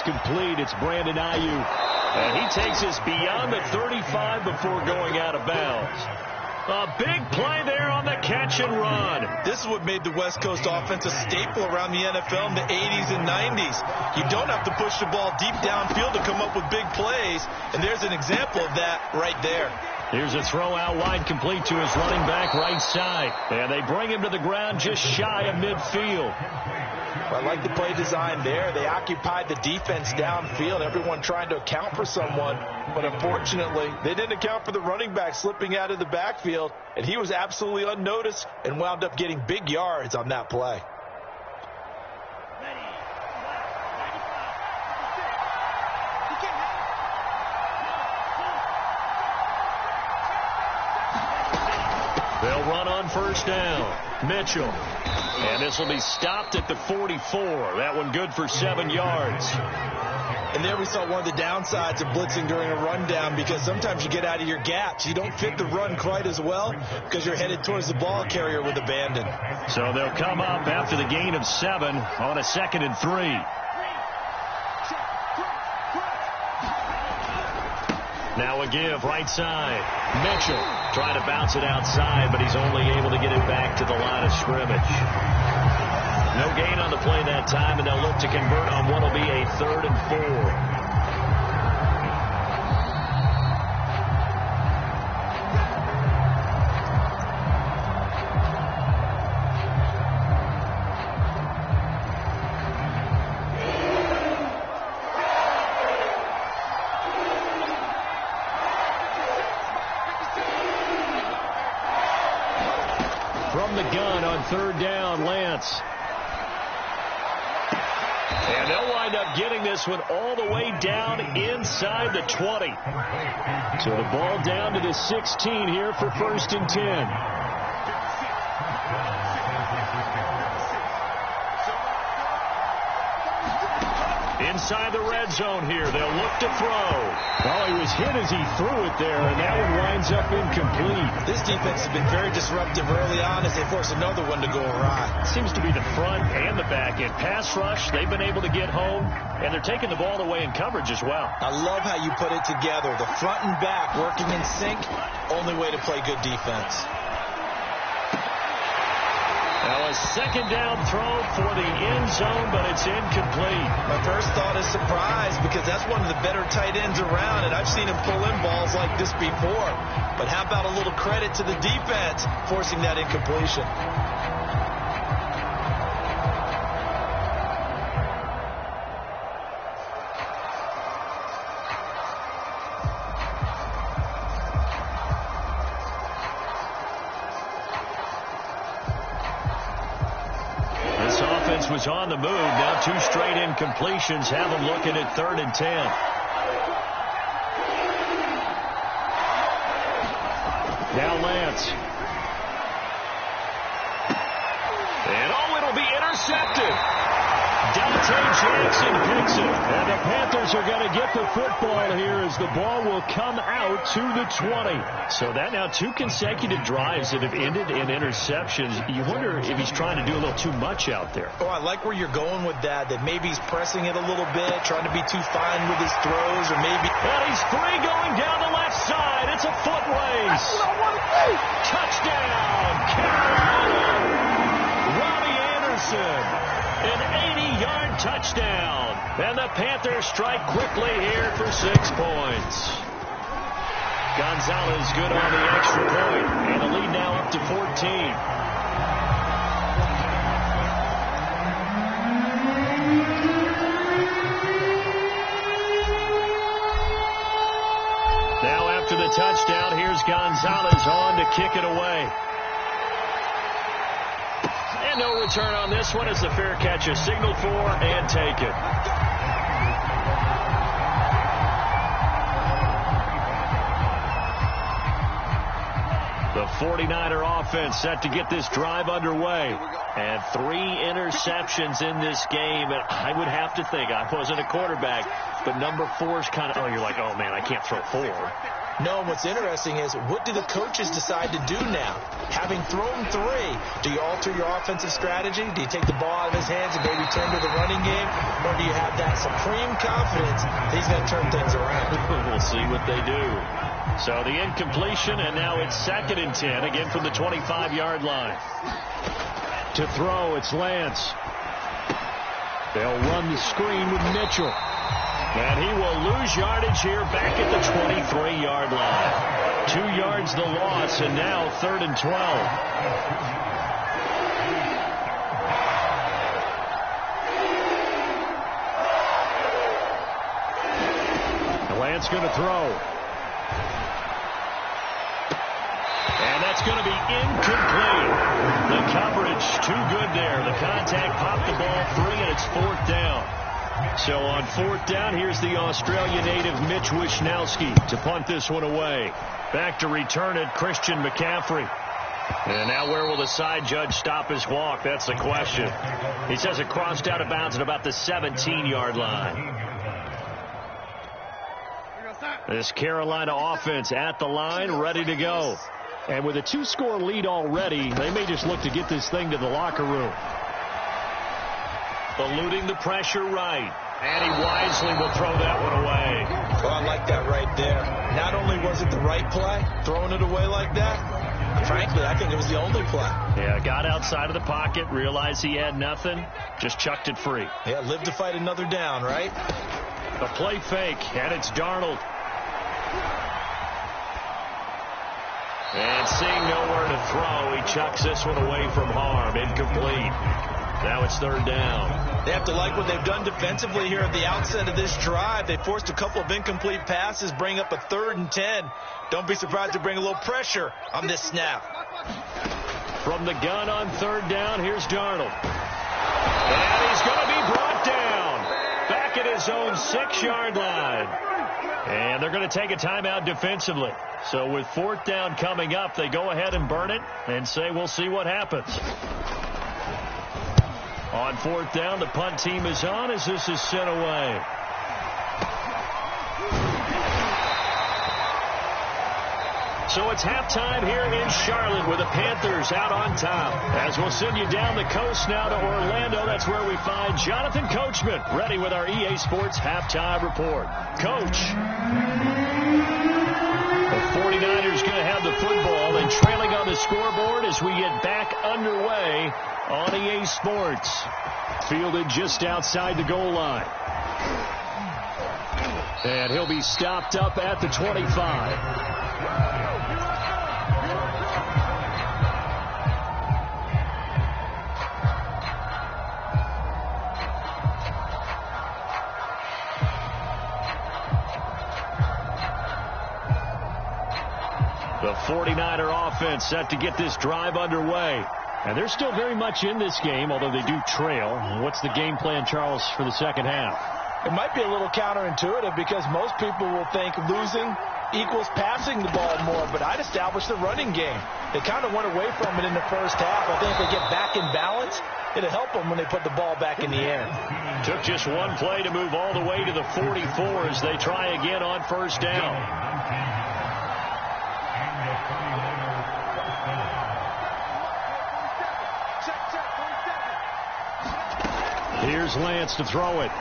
pass complete. It's Brandon Ayuk. And he takes us beyond the 35 before going out of bounds. A big play there on the catch and run. This is what made the West Coast offense a staple around the NFL in the 80s and 90s. You don't have to push the ball deep downfield to come up with big plays, and there's an example of that right there. Here's a throw out wide, complete to his running back right side. And they bring him to the ground just shy of midfield. I like the play design there. They occupied the defense downfield, everyone trying to account for someone. But unfortunately, they didn't account for the running back slipping out of the backfield, and he was absolutely unnoticed and wound up getting big yards on that play. They'll run on first down. Mitchell. And this will be stopped at the 44. That one good for 7 yards. And there we saw one of the downsides of blitzing during a rundown, because sometimes you get out of your gaps. You don't fit the run quite as well because you're headed towards the ball carrier with abandon. So they'll come up after the gain of 7 on a 2nd and 3. Now a give right side. Mitchell trying to bounce it outside, but he's only able to get it back to the line of scrimmage. No gain on the play that time, and they'll look to convert on what will be a 3rd and 4. From the gun on 3rd down, Lance. And they'll wind up getting this one all the way down inside the 20. So the ball down to the 16 here for 1st and 10. Inside the red zone here, they'll look to throw. Oh, he was hit as he threw it there, and that one winds up incomplete. This defense has been very disruptive early on as they force another one to go awry. Seems to be the front and the back end. Pass rush, they've been able to get home, and they're taking the ball away in coverage as well. I love how you put it together. The front and back working in sync, only way to play good defense. Now a 2nd down throw for the end zone, but it's incomplete. My first thought is surprise, because that's one of the better tight ends around, and I've seen him pull in balls like this before. But how about a little credit to the defense forcing that incompletion? Was on the move. Now 2 straight incompletions have them looking at 3rd and 10. Now Lance. And it'll be intercepted. Dante Jackson picks it. And the Panthers are going to get the football here as the ball will come out to the 20. So that now 2 consecutive drives that have ended in interceptions. You wonder if he's trying to do a little too much out there. Oh, I like where you're going with that maybe he's pressing it a little bit, trying to be too fine with his throws, or maybe... And he's free going down the left side. It's a foot race. Touchdown, Carolina. Robbie Anderson. An 80-yard touchdown. And the Panthers strike quickly here for 6 points. Gonzalez good on the extra point. And the lead now up to 14. Now after the touchdown, here's Gonzalez on to kick it away. And no return on this one as the fair catch is signaled for and taken. The 49er offense set to get this drive underway. And 3 interceptions in this game. And I would have to think, I wasn't a quarterback, but number 4 is kind of, you're like, oh, man, I can't throw 4. No, and what's interesting is, what do the coaches decide to do now? Having thrown 3, do you alter your offensive strategy? Do you take the ball out of his hands and maybe turn to the running game? Or do you have that supreme confidence that he's going to turn things around? We'll see what they do. So the incompletion, and now it's 2nd and 10, again from the 25-yard line. To throw, it's Lance. They'll run the screen with Mitchell. And he will lose yardage here back at the 23-yard line. 2 yards the loss, and now 3rd and 12. Lance going to throw. And that's going to be incomplete. The coverage too good there. The contact popped the ball free, and it's 4th down. So on 4th down, here's the Australia native Mitch Wishnowsky to punt this one away. Back to return it, Christian McCaffrey. And now where will the side judge stop his walk? That's the question. He says it crossed out of bounds at about the 17-yard line. This Carolina offense at the line, ready to go. And with a 2-score lead already, they may just look to get this thing to the locker room. Eluding the pressure right. And he wisely will throw that one away. Well, I like that right there. Not only was it the right play, throwing it away like that, frankly, I think it was the only play. Yeah, got outside of the pocket, realized he had nothing, just chucked it free. Yeah, live to fight another down, right? A play fake, and it's Darnold. And seeing nowhere to throw, he chucks this one away from harm. Incomplete. Now it's 3rd down. They have to like what they've done defensively here at the outset of this drive. They forced a couple of incomplete passes, bring up a 3rd and 10. Don't be surprised to bring a little pressure on this snap. From the gun on 3rd down, here's Darnold. And he's going to be brought down back at his own 6-yard line. And they're going to take a timeout defensively. So with 4th down coming up, they go ahead and burn it and say we'll see what happens. On 4th down, the punt team is on as this is sent away. So it's halftime here in Charlotte with the Panthers out on top. As we'll send you down the coast now to Orlando, that's where we find Jonathan Coachman ready with our EA Sports Halftime Report. Coach. The 49ers going to have the football and trailing on the scoreboard as we get back underway on EA Sports. Fielded just outside the goal line. And he'll be stopped up at the 25. The 49er offense set to get this drive underway. And they're still very much in this game, although they do trail. What's the game plan, Charles, for the second half? It might be a little counterintuitive because most people will think losing equals passing the ball more, but I'd establish the running game. They kind of went away from it in the first half. I think if they get back in balance, it'll help them when they put the ball back in the air. Took just one play to move all the way to the 44 as they try again on 1st down. Here's Lance to throw it.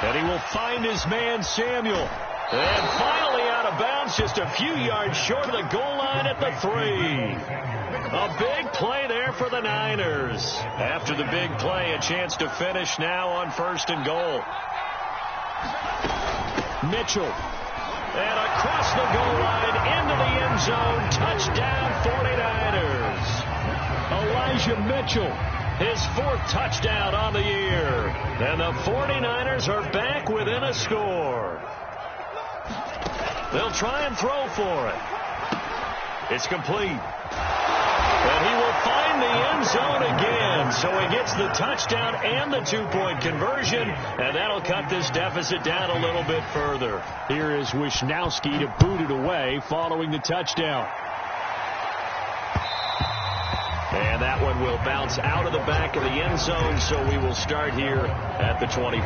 And he will find his man, Samuel. And finally out of bounds, just a few yards short of the goal line at the 3. A big play there for the Niners. After the big play, a chance to finish now on 1st and goal. Mitchell. And across the goal line into the end zone. Touchdown 49ers. Elijah Mitchell. His 4th touchdown on the year. And the 49ers are back within a score. They'll try and throw for it. It's complete. And he will find the end zone again. So he gets the touchdown and the 2-point conversion. And that'll cut this deficit down a little bit further. Here is Wishnowsky to boot it away following the touchdown. And that one will bounce out of the back of the end zone, so we will start here at the 25.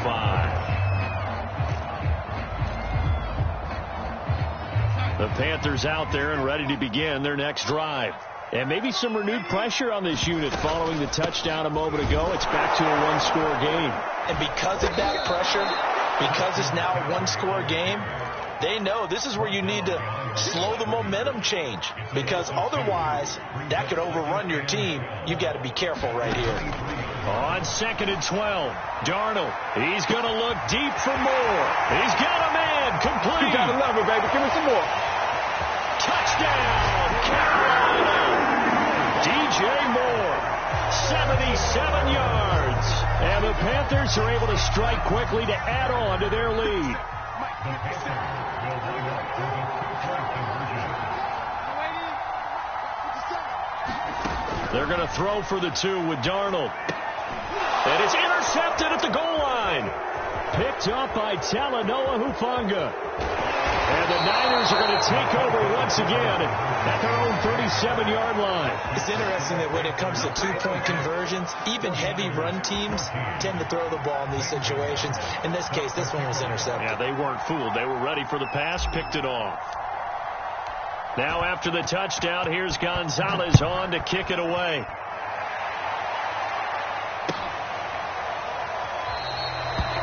The Panthers out there and ready to begin their next drive. And maybe some renewed pressure on this unit following the touchdown a moment ago. It's back to a one-score game. And because of that pressure, because it's now a one-score game, they know this is where you need to slow the momentum change, because otherwise that could overrun your team. You've got to be careful right here. On 2nd and 12, Darnold. He's going to look deep for more. He's got a man complete. You got to love it, baby. Give me some more. Touchdown, Carolina. DJ Moore, 77 yards. And the Panthers are able to strike quickly to add on to their lead. They're going to throw for the 2 with Darnold. And it's intercepted at the goal line. Picked up by Talanoa Hufanga. And the Niners are going to take over once again at their own 37-yard line. It's interesting that when it comes to two-point conversions, even heavy run teams tend to throw the ball in these situations. In this case, this one was intercepted. Yeah, they weren't fooled. They were ready for the pass, picked it off. Now after the touchdown, here's Gonzalez on to kick it away.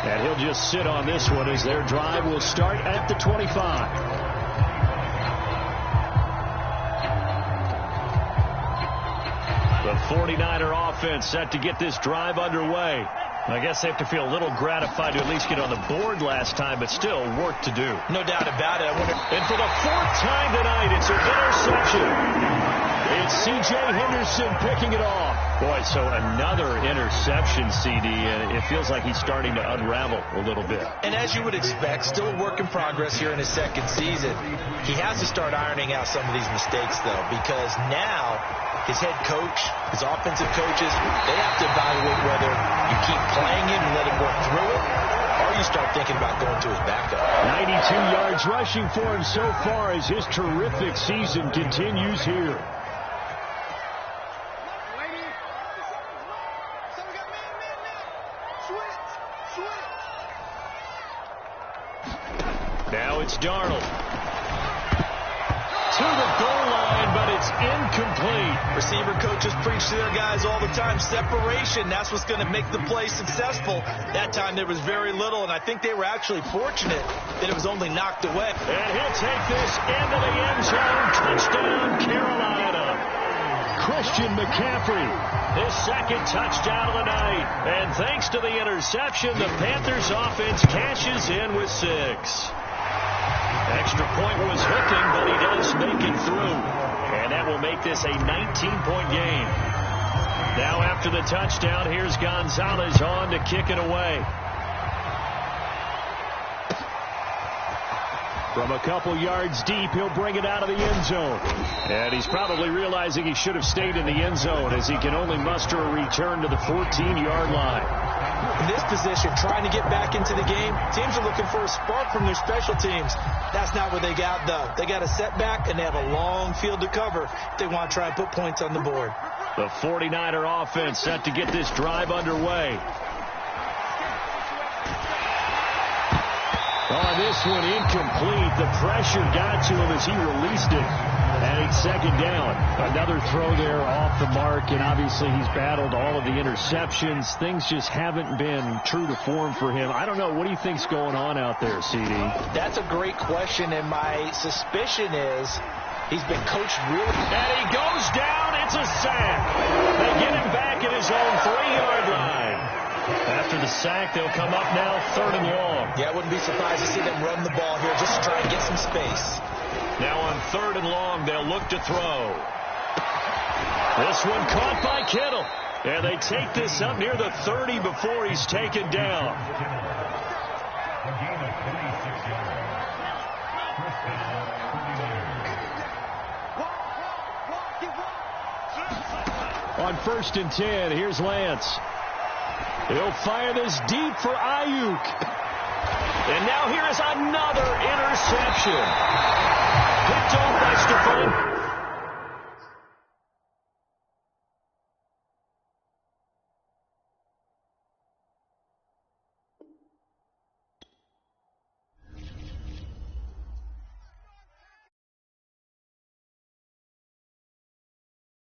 And he'll just sit on this one as their drive will start at the 25. The 49er offense set to get this drive underway. I guess they have to feel a little gratified to at least get on the board last time, but still work to do. No doubt about it. And for the 4th time tonight, it's an interception. It's C.J. Henderson picking it off. Boy, so another interception, CD, and it feels like he's starting to unravel a little bit. And as you would expect, still a work in progress here in his second season. He has to start ironing out some of these mistakes, though, because now his head coach, his offensive coaches, they have to evaluate whether you keep playing him and let him work through it, or you start thinking about going to his backup. 92 yards rushing for him so far as his terrific season continues here. Now it's Darnold. To the goal line, but it's incomplete. Receiver coaches preach to their guys all the time. Separation, that's what's going to make the play successful. That time there was very little, and I think they were actually fortunate that it was only knocked away. And he'll take this into the end zone. Touchdown, Carolina. Christian McCaffrey, his second touchdown of the night. And thanks to the interception, the Panthers offense cashes in with 6. Extra point was hooking, but he does make it through. And that will make this a 19-point game. Now after the touchdown, here's Gonzalez on to kick it away. From a couple yards deep, he'll bring it out of the end zone. And he's probably realizing he should have stayed in the end zone as he can only muster a return to the 14-yard line. In this position, trying to get back into the game, teams are looking for a spark from their special teams. That's not what they got, though. They got a setback, and they have a long field to cover if they want to try and put points on the board. The 49er offense set to get this drive underway. On this one, incomplete. The pressure got to him as he released it. And it's second down. Another throw there off the mark, and obviously he's battled all of the interceptions. Things just haven't been true to form for him. I don't know. What do you think's going on out there, CD? That's a great question, and my suspicion is he's been coached really. And he goes down. It's a sack. They get him back at his own 3-yard line. After the sack, they'll come up now 3rd and long. Yeah, I wouldn't be surprised to see them run the ball here just to try and get some space. Now on 3rd and long, they'll look to throw. This one caught by Kittle. And they take this up near the 30 before he's taken down. On 1st and 10, here's Lance. He'll fire this deep for Ayuk. And now here is another interception. Picked off by Stephon